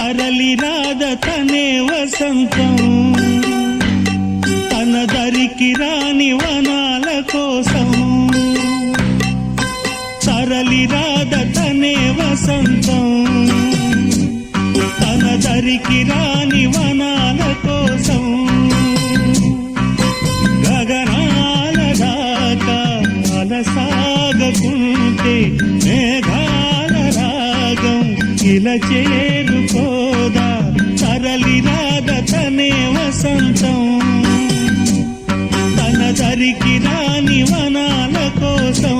తరలి రాద తనే వసంతం తన దరికి రాని వనాల కోసం తరలి రాద తనే వసంతం తన దరికి రాని వనాల కోసం గగనాల దాకా అలసాగకుంటే మేఘాల రాగం ఇలా చేరుకోదా తరలి రాద తనే వసంతం తన దరికి రాని వనాల కోసం